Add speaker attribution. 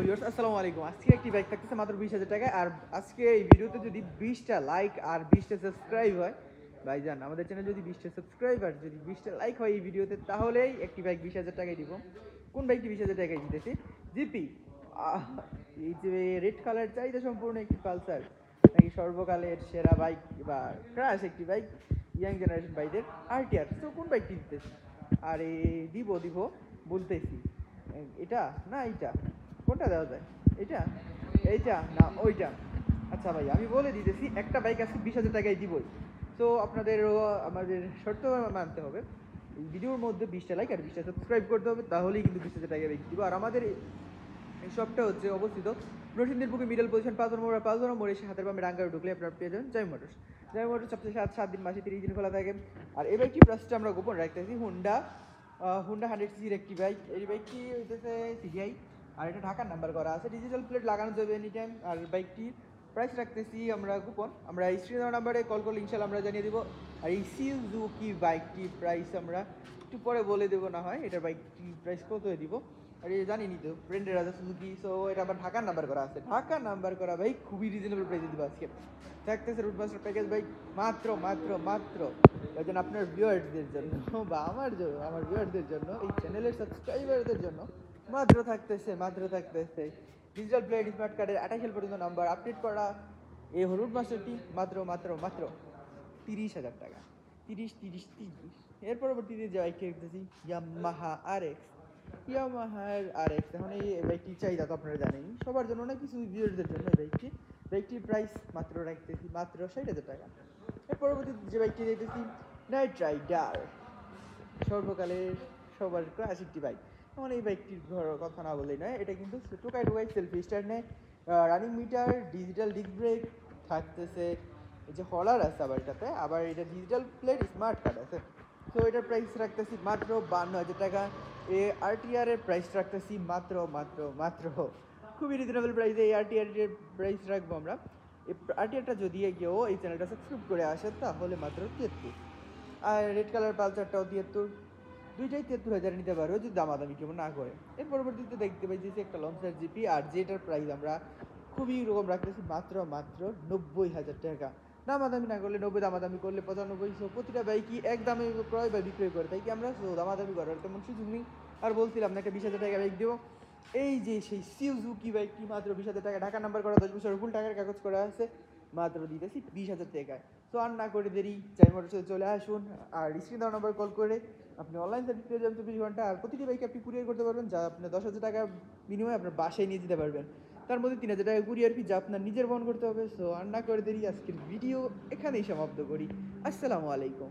Speaker 1: Hello viewers, আসসালামু আলাইকুম। আজকে একটি বাইক থাকতেছে মাত্র 20,000 টাকায়। আর আজকে এই ভিডিওতে যদি 20টা লাইক আর 20টা সাবস্ক্রাইব হয়, ভাইজান আমাদের চ্যানেল যদি 20টা সাবস্ক্রাইব আর যদি 20টা লাইক হয় এই ভিডিওতে, তাহলেই একটি বাইক 20,000 টাকায় দিব। কোন বাইকটি 20,000 টাকায় দিতেছি? জিপি। আহ, এই যে রেড কালার চাহিদা সম্পূর্ণ একটি পালসার, নাকি সর্বকালের সেরা বাইক বা ক্রাশ একটি বাইক ইয়াং জেনারেশন বাইকদের আরটিআর। তো কোন বাইকটি দিতেছি? আর দিব দিব বলতেছি, এটা না এইটা, কোনটা দেওয়া যায়? এটা, এইটা না ওইটা? আচ্ছা ভাই, আমি বলে দিতেছি, একটা বাইক আজকে 20,000 টাকায় দিবই। তো আপনাদেরও আমাদের শর্ত মানতে হবে। এই ভিডিওর মধ্যে 20টা লাইক আর 20টা সাবস্ক্রাইব করতে হবে, তাহলেই কিন্তু 20,000 টাকায় বাইক দিব। আর আমাদের এই শপটা হচ্ছে অবস্থিত নরসিংদীর বুকে, মিডল পজিশন 5 নম্বর মোড় এসে হাতের বামে ডাঙ্গার ঢুকলে আপনার পেয়ে যাবেন জয় মোটরস। জয় মোটরস সপ্তাহে 7 দিন মাসে 30 দিন খোলা থাকে। আর এই বাইকটি প্রাইসটা আমরা গোপন রাখতেছি। হুন্ডা 100 সিসির একটি বাইক। এই বাইকটি হইতেছে সিডিআই, আর এটা ঢাকার নাম্বার করা আছে, ডিজিটাল প্লেট লাগানো যাবে এনি টাইম। আর বাইকটির প্রাইস রাখতেছি আমরা গোপন, আমরা স্ক্রিন দেওয়া নাম্বারে কল করলে ইনশাল্লাহ আমরা জানিয়ে দেবো। আর এই সুজুকি বাইকটির প্রাইস আমরা একটু পরে বলে দেবো, না হয় এটার বাইকটির প্রাইস কত দিব। আর এই জানিনি তো, ব্র্যান্ডের রাজা সুজুকি। সো এটা আবার ঢাকার নাম্বার করা আছে, ঢাকার নাম্বার করা বাইক খুবই রিজনেবল প্রাইসে দিব আজকে। থাকতেছে রুটমাস্টার প্যাকেজ বাইক মাত্র মাত্র মাত্র একজন আপনার ভিউয়ার্সদের জন্য বা আমার ভিউয়ার্সদের জন্য, এই চ্যানেলের সাবস্ক্রাইবারদের জন্য মাত্র থাকতেছে ডিজিটাল প্লেট স্মার্ট কার্ডের 28 সাল পর্যন্ত নাম্বার আপডেট করা এই হলুদ মাস্টারটি মাত্র মাত্র মাত্র 30,000 টাকা। 30 30 30। এর পরবর্তীতে যে বাইকটি দেখতেছি ইয়ামাহা আরএক্স। ইয়ামাহার আরএক্স, এখন এই বাইকটির চাহিদা তো আপনারা জানেন, সবার জন্য না, কিছু ভিউয়ারদের জন্য এই বাইকটির প্রাইস মাত্র রাখতেছি মাত্র 60,000 টাকা। এর পরবর্তীতে যে বাইকটি দেখতেছি নাইট রাইডার, সর্বকালের সবার ক্লাস একটি বাইক। এখন এই বাইকটির কথা না বললেই নয়, এটা কিন্তু টোকাই টোকাই সেলফি স্টার্ট নেয়, running metre, digital disc brake থাকতেছে, এই যে হলার আছে আবার এটাতে, আবার এটা ডিজিটাল প্লেট স্মার্ট কার্ড আছে। তো এটার প্রাইস রাখতেছি মাত্র 52,000 টাকা। আরটিআর এর প্রাইস রাখতেছি মাত্র মাত্র মাত্র খুবই রিজনেবল প্রাইসে এই আরটিআর এর প্রাইস রাখবো আমরা। এই আরটিআরটা যদি কেউ এই চ্যানেলটা সাবস্ক্রাইব করে আসে তাহলে মাত্র 73। আর রেড কালার পালসারটাও 73, দুইটাই 73,000 নিতে পারো যদি দামাদামি কেউ না করে। এর পরবর্তীতে দেখতে পাইতেছি একটা লঞ্চার জিপি, আর যেটার প্রাইস আমরা খুবই রকম রাখতেছি মাত্র মাত্র 90,000 টাকা। দামাদামি না করলে 90, দামাদামি করলে 95। সো প্রতিটা বাইকই এক দামে ক্রয় বা বিক্রয় করে, তাই কি আমরা দামাদামি করার তেমন সুযোগ নেই। আর বলছিলাম না একটা 20,000 টাকা বাইক দেবো, এই যে সেই সুজুকি বাইকটি মাত্র 20,000 টাকা, ঢাকা নাম্বার করা, 10 বছর ফুল টাকার কাগজ করা আছে, মাত্র দিতেছি 20,000 টাকায়। তো আর না করে দেরি, চাই মোটরসে চলে আসুন। আর স্ক্রিন দেওয়া নাম্বার কল করে আপনি অনলাইন সার্ভিস পেয়ে যাবেন 24 ঘন্টা। আর প্রতিটি বাইকে আপনি কুরিয়ার করতে পারবেন, যা আপনি 10,000 টাকা বিনিময়ে আপনার বাসায় নিয়ে যেতে পারবেন। তার মধ্যে 3,000 টাকা কুরিয়ার ফি, যা আপনার নিজের বহন করতে হবে। সো আর না করে দেরি, আজকের ভিডিও এখানেই সমাপ্ত করি। আসসালামু আলাইকুম।